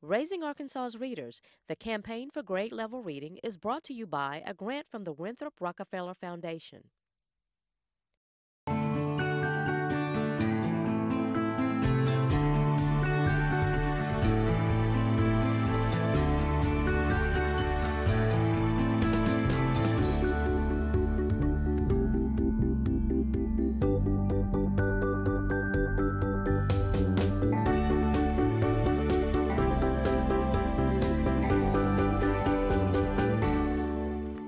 Raising Arkansas's Readers, the campaign for grade level reading is brought to you by a grant from the Winthrop Rockefeller Foundation.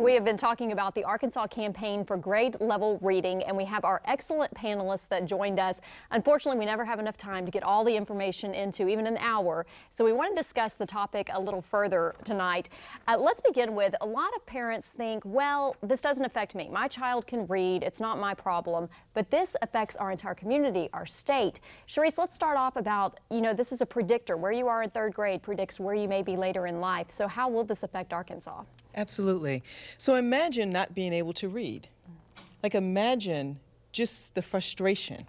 We have been talking about the Arkansas campaign for grade level reading, and we have our excellent panelists that joined us. Unfortunately, we never have enough time to get all the information into even an hour, so we want to discuss the topic a little further tonight. Let's begin with, a lot of parents think, well, this doesn't affect me. My child can read. It's not my problem. But this affects our entire community, our state. Sherece, let's start off about, this is a predictor. Where you are in third grade predicts where you may be later in life. So how will this affect Arkansas? Absolutely. So imagine not being able to read. Like, imagine just the frustration.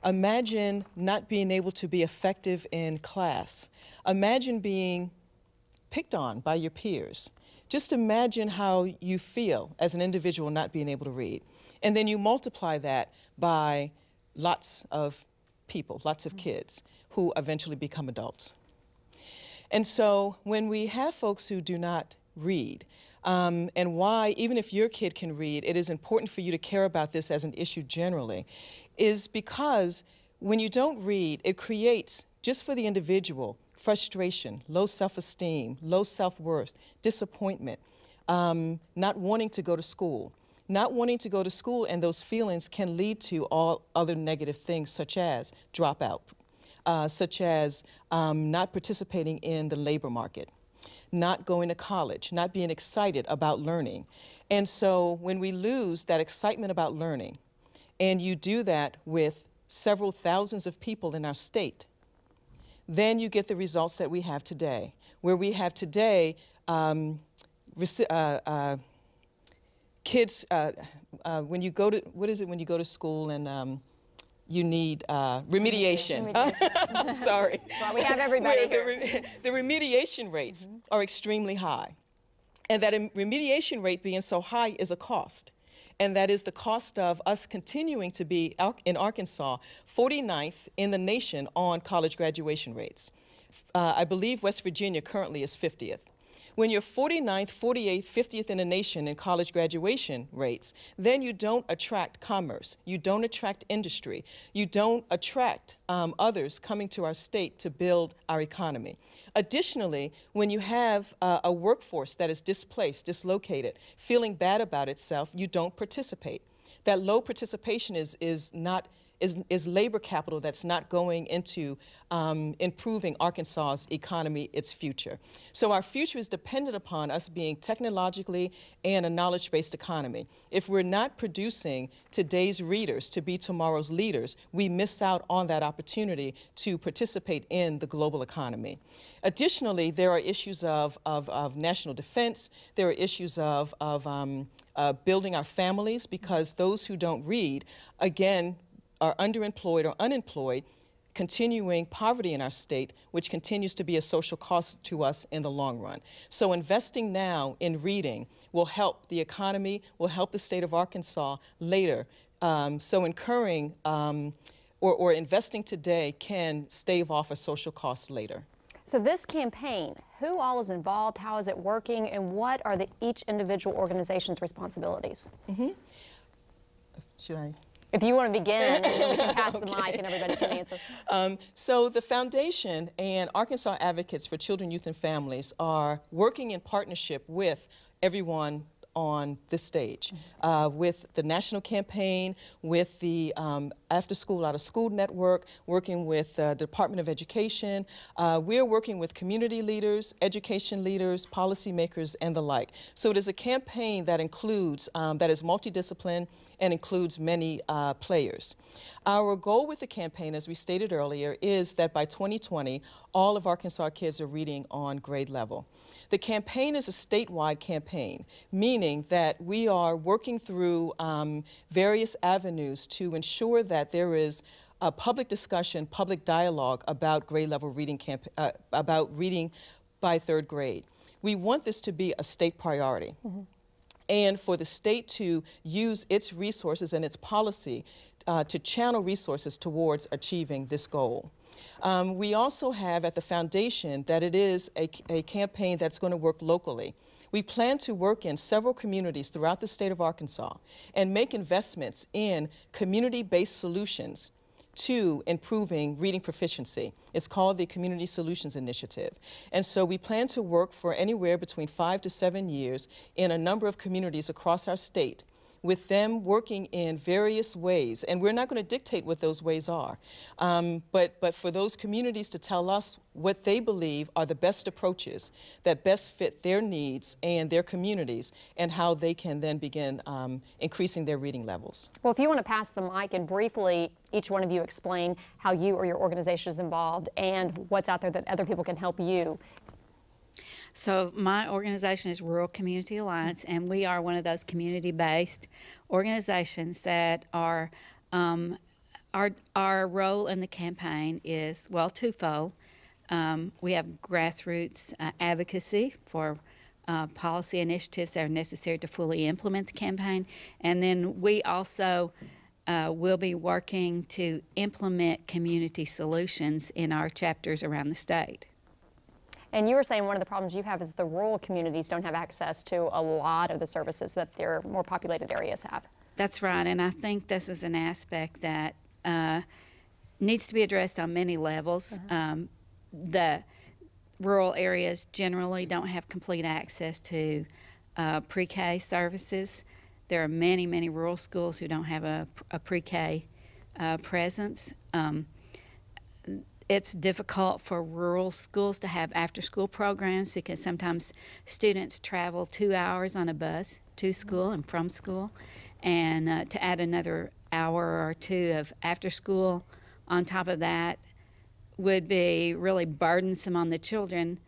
Imagine not being able to be effective in class. Imagine being picked on by your peers. Just imagine how you feel as an individual not being able to read. And then you multiply that by lots of people, lots of kids who eventually become adults. And so when we have folks who do not read, and why, even if your kid can read, it is important for you to care about this as an issue generally, is because when you don't read, it creates, just for the individual, frustration, low self-esteem, low self-worth, disappointment, not wanting to go to school. Not wanting to go to school, and those feelings can lead to all other negative things, such as dropout, such as not participating in the labor market, not going to college, not being excited about learning. And so when we lose that excitement about learning, and you do that with several thousands of people in our state, then you get the results that we have today, where we have today kids, when you go to, what is it when you go to school and you need remediation. Sorry. Well, we have everybody here. The remediation rates are extremely high. And that remediation rate being so high is a cost. And that is the cost of us continuing to be, in Arkansas, 49th in the nation on college graduation rates. I believe West Virginia currently is 50th. When you're 49th, 48th, 50th in the nation in college graduation rates, then you don't attract commerce. You don't attract industry. You don't attract others coming to our state to build our economy. Additionally, when you have a workforce that is displaced, dislocated, feeling bad about itself, you don't participate. That low participation is labor capital that's not going into improving Arkansas's economy, its future. So our future is dependent upon us being technologically and a knowledge-based economy. If we're not producing today's readers to be tomorrow's leaders, we miss out on that opportunity to participate in the global economy. Additionally, there are issues of national defense. There are issues of building our families, because those who don't read, again, are underemployed or unemployed, continuing poverty in our state, which continues to be a social cost to us in the long run. So investing now in reading will help the economy, will help the state of Arkansas later. So incurring or investing today can stave off a social cost later. So this campaign, who all is involved, how is it working, and what are each individual organization's responsibilities? Should I? If you want to begin, and then we can pass Okay. the mic and everybody can answer. So the Foundation and Arkansas Advocates for Children, Youth, and Families are working in partnership with everyone on this stage, with the national campaign, with the After School, Out of School Network, working with the Department of Education. We're working with community leaders, education leaders, policymakers, and the like. So it is a campaign that includes, that is multidisciplined and includes many players. Our goal with the campaign, as we stated earlier, is that by 2020, all of Arkansas kids are reading on grade level. The campaign is a statewide campaign, meaning that we are working through various avenues to ensure that there is public discussion, public dialogue about grade level reading, about reading by 3rd grade. We want this to be a state priority. And for the state to use its resources and its policy to channel resources towards achieving this goal. We also have at the foundation that it is a campaign that's going to work locally. We plan to work in several communities throughout the state of Arkansas and make investments in community-based solutions to improving reading proficiency. It's called the Community Solutions Initiative. And so we plan to work for anywhere between 5 to 7 years in a number of communities across our state, with them working in various ways. And we're not going to dictate what those ways are, but for those communities to tell us what they believe are the best approaches that best fit their needs and their communities, and how they can then begin increasing their reading levels. Well, if you want to pass the mic and briefly, each one of you explain how you or your organization is involved and what's out there that other people can help you. So my organization is Rural Community Alliance, and we are one of those community-based organizations that are, our role in the campaign is, well, twofold. We have grassroots advocacy for policy initiatives that are necessary to fully implement the campaign, and then we also will be working to implement community solutions in our chapters around the state. And you were saying one of the problems you have is the rural communities don't have access to a lot of the services that their more populated areas have. That's right, and I think this is an aspect that needs to be addressed on many levels. The rural areas generally don't have complete access to pre-K services. There are many, many rural schools who don't have a pre-K presence. It's difficult for rural schools to have after-school programs because sometimes students travel 2 hours on a bus to school and from school, and to add another hour or two of after-school on top of that would be really burdensome on the children,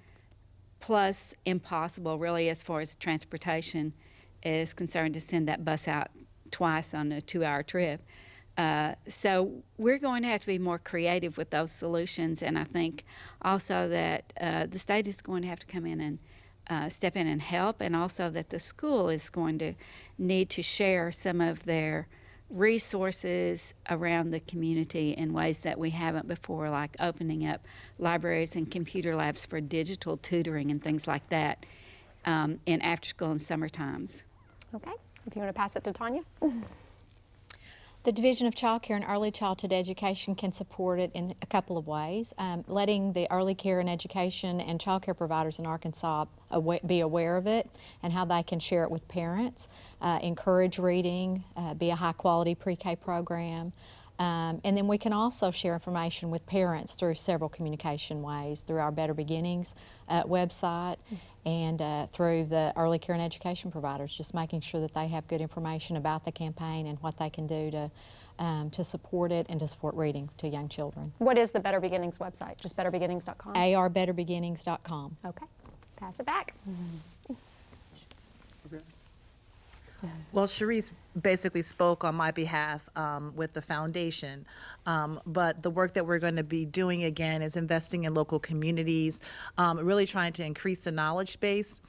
plus impossible really as far as transportation is concerned to send that bus out twice on a 2-hour trip. So we're going to have to be more creative with those solutions, and I think also that the state is going to have to come in and step in and help, and also that the school is going to need to share some of their resources around the community in ways that we haven't before, like opening up libraries and computer labs for digital tutoring and things like that in after school and summer times. Okay, if you want to pass it to Tonya. The Division of Child Care and Early Childhood Education can support it in a couple of ways. Letting the early care and education and child care providers in Arkansas be aware of it and how they can share it with parents, encourage reading, be a high-quality pre-K program. And then we can also share information with parents through several communication ways, through our Better Beginnings website and through the early care and education providers, just making sure that they have good information about the campaign and what they can do to support it and to support reading to young children. What is the Better Beginnings website? Just betterbeginnings.com? arbetterbeginnings.com. Okay, pass it back. Okay. Well, Sherece basically spoke on my behalf with the foundation, but the work that we're going to be doing again is investing in local communities, really trying to increase the knowledge base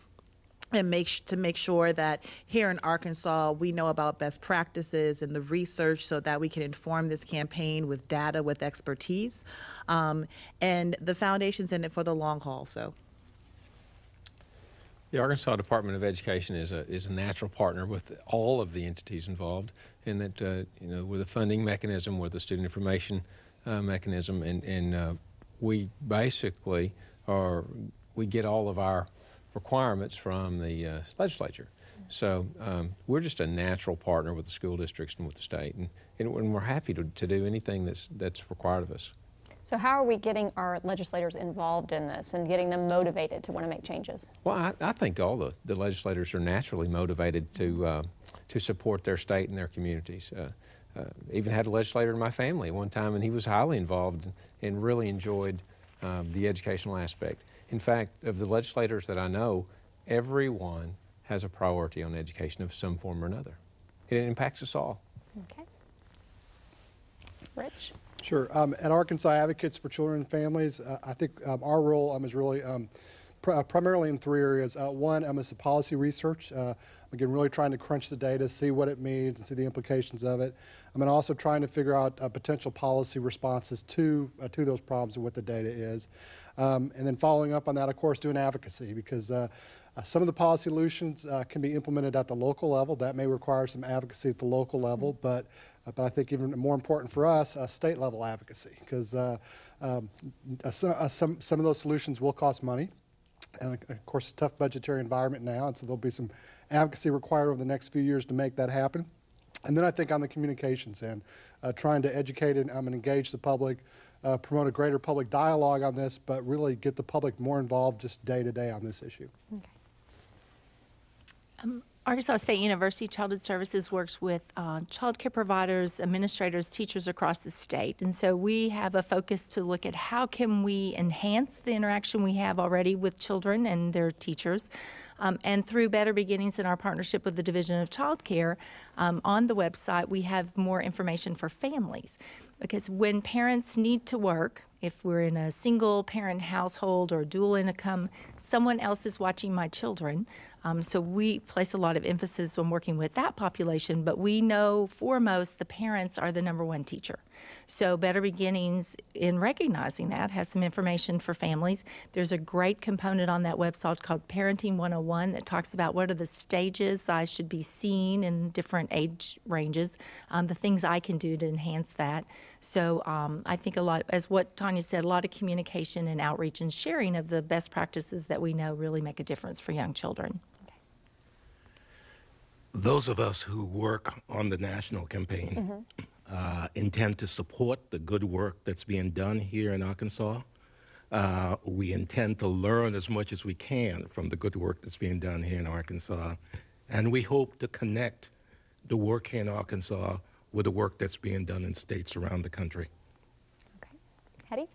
and make sure that here in Arkansas we know about best practices and the research so that we can inform this campaign with data, with expertise, and the foundation's in it for the long haul. So. The Arkansas Department of Education is a natural partner with all of the entities involved in that, you know, we're the funding mechanism, we're the student information mechanism, and we basically we get all of our requirements from the legislature. So we're just a natural partner with the school districts and with the state, and we're happy to do anything that's required of us. So how are we getting our legislators involved in this and getting them motivated to want to make changes? Well, I think all the legislators are naturally motivated to support their state and their communities. Even had a legislator in my family at one time, and he was highly involved and really enjoyed the educational aspect. In fact, of the legislators that I know, everyone has a priority on education of some form or another. It impacts us all. Okay. Rich? Sure. At Arkansas Advocates for Children and Families, I think our role is really primarily in 3 areas. One is the policy research. Again, really trying to crunch the data, see what it means, and see the implications of it. And also trying to figure out potential policy responses to those problems and what the data is. And then following up on that, of course, doing advocacy, because some of the policy solutions can be implemented at the local level. That may require some advocacy at the local level, but I think even more important for us, state level advocacy, because some of those solutions will cost money. And of course, a tough budgetary environment now, and so there'll be some advocacy required over the next few years to make that happen. And then I think on the communications end, trying to educate and engage the public, promote a greater public dialogue on this, but really get the public more involved just day to day on this issue. Okay. Arkansas State University Childhood Services works with child care providers, administrators, teachers across the state. And so we have a focus to look at how can we enhance the interaction we have already with children and their teachers. And through Better Beginnings and our partnership with the Division of Child Care, on the website we have more information for families. Because when parents need to work, if we're in a single parent household or dual income, someone else is watching my children. So we place a lot of emphasis on working with that population, but we know foremost the parents are the #1 teacher. So Better Beginnings, in recognizing that, has some information for families. There's a great component on that website called Parenting 101 that talks about what are the stages I should be seeing in different age ranges, the things I can do to enhance that. So I think a lot, as what Tonya said, a lot of communication and outreach and sharing of the best practices that we know really make a difference for young children. Those of us who work on the national campaign intend to support the good work that's being done here in Arkansas. We intend to learn as much as we can from the good work that's being done here in Arkansas. And we hope to connect the work here in Arkansas with the work that's being done in states around the country. Okay. Hedy?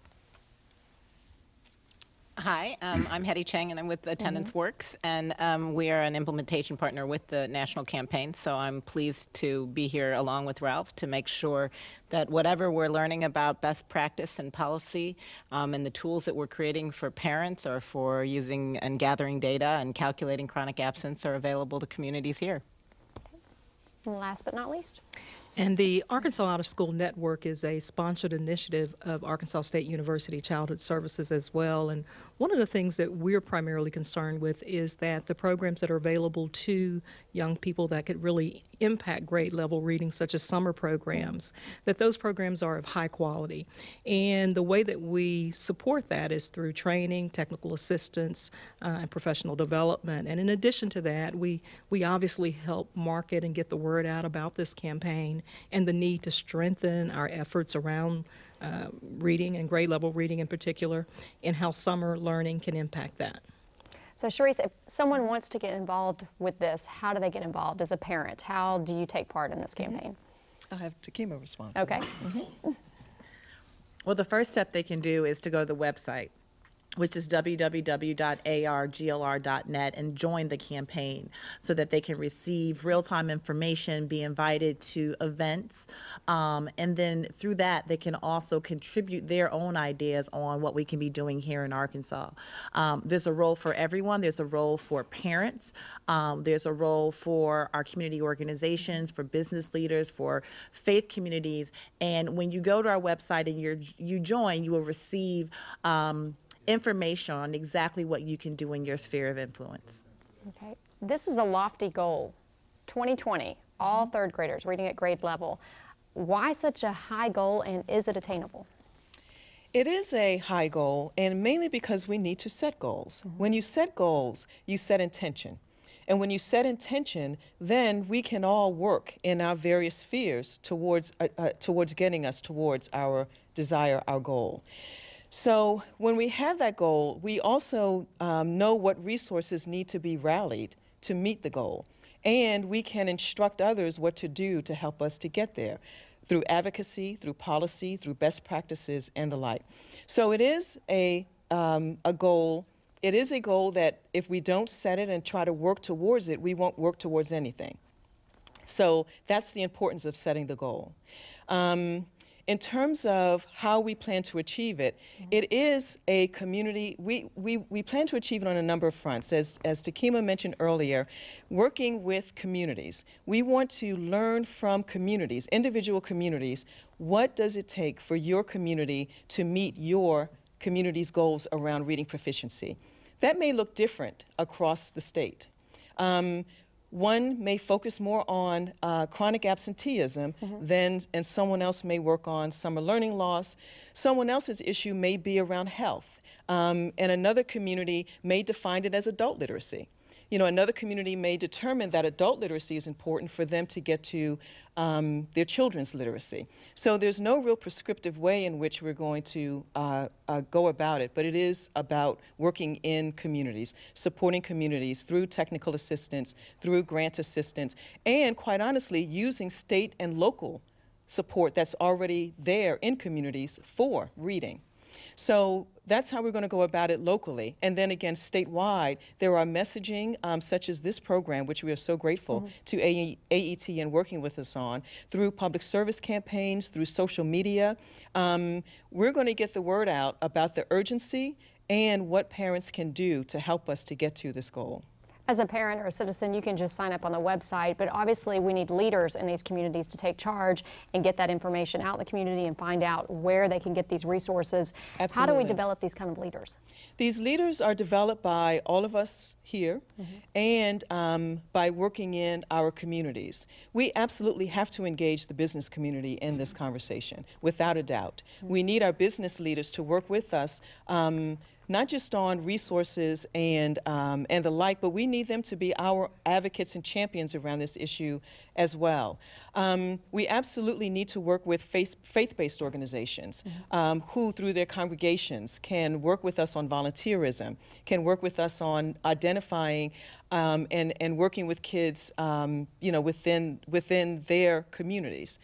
Hi, I'm Hedy Chang, and I'm with Attendance Works, and we are an implementation partner with the national campaign, so I'm pleased to be here along with Ralph to make sure that whatever we're learning about best practice and policy and the tools that we're creating for parents or for using and gathering data and calculating chronic absence are available to communities here. Okay. And last but not least. And the Arkansas Out of School Network is a sponsored initiative of Arkansas State University Childhood Services as well. And one of the things that we're primarily concerned with is that the programs that are available to young people that could really impact grade level reading, such as summer programs, that those programs are of high quality. And the way that we support that is through training, technical assistance, and professional development. And in addition to that, we obviously help market and get the word out about this campaign and the need to strengthen our efforts around reading and grade level reading in particular, and how summer learning can impact that. So Sherece, if someone wants to get involved with this, how do they get involved as a parent? How do you take part in this campaign? I'll have Takima respond. Okay. Well, the first step they can do is to go to the website, which is www.arglr.net, and join the campaign so that they can receive real-time information, be invited to events, and then through that they can also contribute their own ideas on what we can be doing here in Arkansas. There's a role for everyone. There's a role for parents. There's a role for our community organizations, for business leaders, for faith communities. And when you go to our website and you join, you will receive information on exactly what you can do in your sphere of influence. Okay. This is a lofty goal. 2020, all third graders reading at grade level. Why such a high goal, and is it attainable? It is a high goal, and mainly because we need to set goals. When you set goals, you set intention. And when you set intention, then we can all work in our various spheres towards getting us towards our desire, our goal. So when we have that goal, we also know what resources need to be rallied to meet the goal. And we can instruct others what to do to help us to get there through advocacy, through policy, through best practices, and the like. So it is a goal. It is a goal that if we don't set it and try to work towards it, we won't work towards anything. So that's the importance of setting the goal. In terms of how we plan to achieve it, it is a community, we plan to achieve it on a number of fronts. As Takima mentioned earlier, working with communities. We want to learn from communities, individual communities, what does it take for your community to meet your community's goals around reading proficiency. That may look different across the state. One may focus more on chronic absenteeism and someone else may work on summer learning loss. Someone else's issue may be around health. And another community may define it as adult literacy. You know, another community may determine that adult literacy is important for them to get to their children's literacy. So there's no real prescriptive way in which we're going to go about it, but it is about working in communities, supporting communities through technical assistance, through grant assistance, and quite honestly, using state and local support that's already there in communities for reading. So that's how we're going to go about it locally. And then again, statewide, there are messaging such as this program, which we are so grateful to AET and working with us on, through public service campaigns, through social media. We're going to get the word out about the urgency and what parents can do to help us to get to this goal. As a parent or a citizen, you can just sign up on the website, but obviously we need leaders in these communities to take charge and get that information out in the community and find out where they can get these resources. Absolutely. How do we develop these kind of leaders? These leaders are developed by all of us here and by working in our communities. We absolutely have to engage the business community in this conversation, without a doubt. We need our business leaders to work with us not just on resources and the like, but we need them to be our advocates and champions around this issue as well. We absolutely need to work with faith-based organizations who, through their congregations, can work with us on volunteerism, can work with us on identifying and working with kids, you know, within their communities.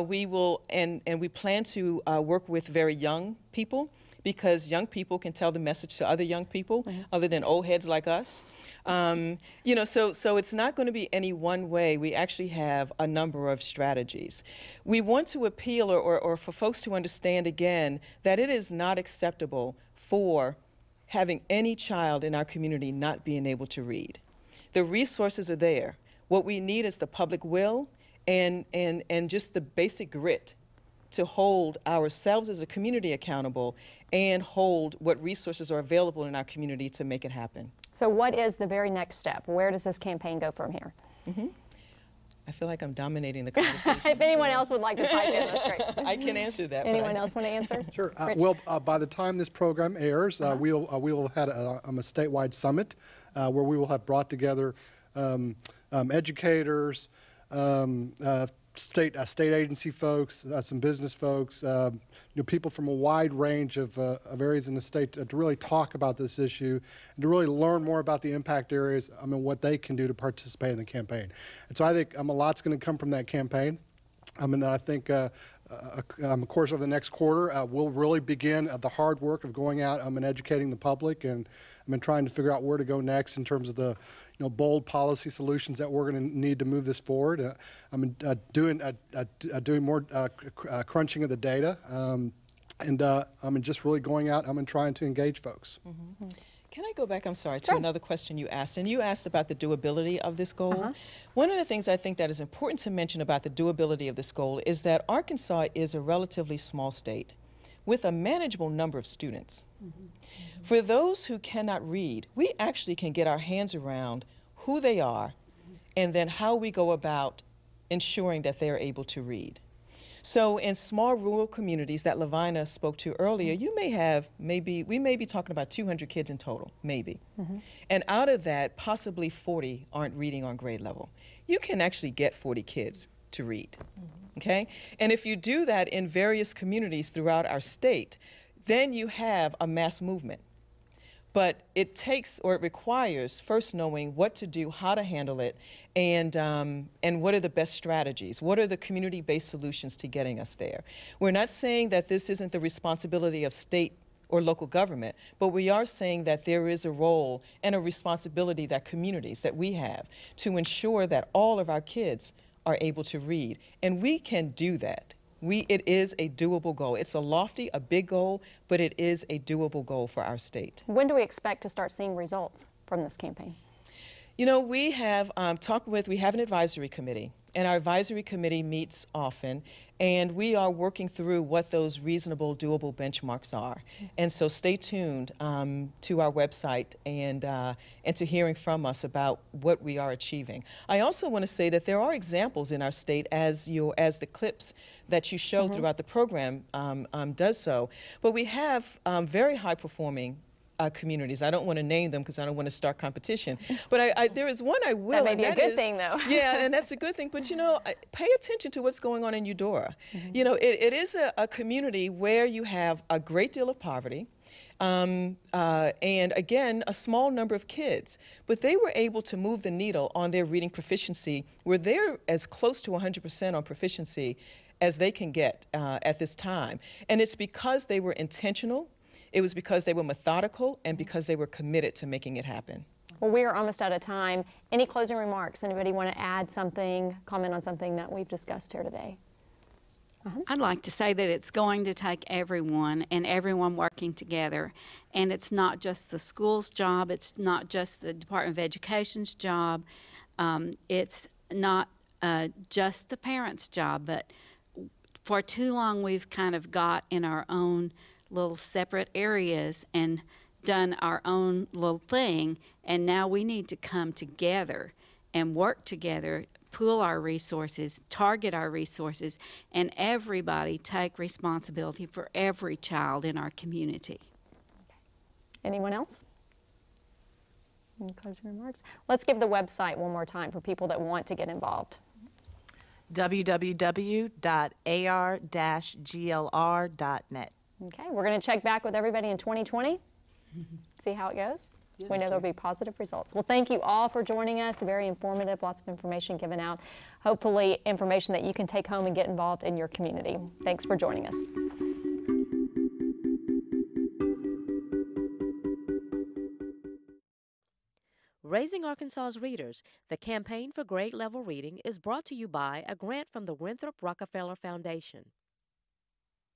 We will, and we plan to work with very young people, because young people can tell the message to other young people other than old heads like us. You know, so it's not going to be any one way. We actually have a number of strategies. We want to appeal or for folks to understand again that it is not acceptable for having any child in our community not being able to read. The resources are there. What we need is the public will and just the basic grit to hold ourselves as a community accountable and hold what resources are available in our community to make it happen. So what is the very next step? Where does this campaign go from here? I feel like I'm dominating the conversation. If anyone else would like to pipe in, that's great. I can answer that. Anyone else want to answer? Sure. Well, by the time this program airs, we will have a statewide summit where we will have brought together educators, state agency folks, some business folks, you know, people from a wide range of areas in the state to really talk about this issue and to really learn more about the impact areas, I mean, what they can do to participate in the campaign. And so I think a lot's going to come from that campaign. And then I think, of course, over the next quarter, we'll really begin the hard work of going out and educating the public and trying to figure out where to go next in terms of the bold policy solutions that we're going to need to move this forward. Doing more crunching of the data, and just really going out and trying to engage folks. Can I go back, I'm sorry, to another question you asked? And you asked about the doability of this goal. One of the things I think that is important to mention about the doability of this goal is that Arkansas is a relatively small state with a manageable number of students. For those who cannot read, we actually can get our hands around who they are and then how we go about ensuring that they're able to read. So in small rural communities that Lavina spoke to earlier, you may have we may be talking about 200 kids in total, maybe. And out of that, possibly 40 aren't reading on grade level. You can actually get 40 kids to read, okay? And if you do that in various communities throughout our state, then you have a mass movement. But it takes, or it requires, first knowing what to do, how to handle it, and what are the best strategies? What are the community-based solutions to getting us there? We're not saying that this isn't the responsibility of state or local government, but we are saying that there is a role and a responsibility that communities, that we have, to ensure that all of our kids are able to read. And we can do that. It is a doable goal. It's a lofty, a big goal, but it is a doable goal for our state. When do we expect to start seeing results from this campaign? You know, we have we have an advisory committee, and our advisory committee meets often, and we are working through what those reasonable, doable benchmarks are. And so stay tuned to our website and to hearing from us about what we are achieving. I also want to say that there are examples in our state, as the clips that you show throughout the program does so, but we have very high-performing communities. I don't want to name them because I don't want to start competition. But there is one I will. That may be a good thing, though. Yeah, and that's a good thing. But, you know, pay attention to what's going on in Eudora. You know, it is a community where you have a great deal of poverty. And again, a small number of kids. But they were able to move the needle on their reading proficiency, where they're as close to 100% on proficiency as they can get at this time. And it's because they were intentional. It was because they were methodical and because they were committed to making it happen. Well, we are almost out of time. Any closing remarks? Anybody want to add something, comment on something that we've discussed here today? I'd like to say that it's going to take everyone and everyone working together. And it's not just the school's job. It's not just the Department of Education's job. It's not just the parents' job. But for too long, we've kind of got in our own little separate areas and done our own little thing, and now we need to come together and work together, pool our resources, target our resources, and everybody take responsibility for every child in our community. Anyone else? Any closing remarks? Let's give the website one more time for people that want to get involved. www.ar-glr.net. Okay, we're going to check back with everybody in 2020, see how it goes. Yes. We know there'll be positive results. Well, thank you all for joining us. Very informative, lots of information given out. Hopefully information that you can take home and get involved in your community. Thanks for joining us. Raising Arkansas's Readers, the campaign for grade level reading is brought to you by a grant from the Winthrop Rockefeller Foundation.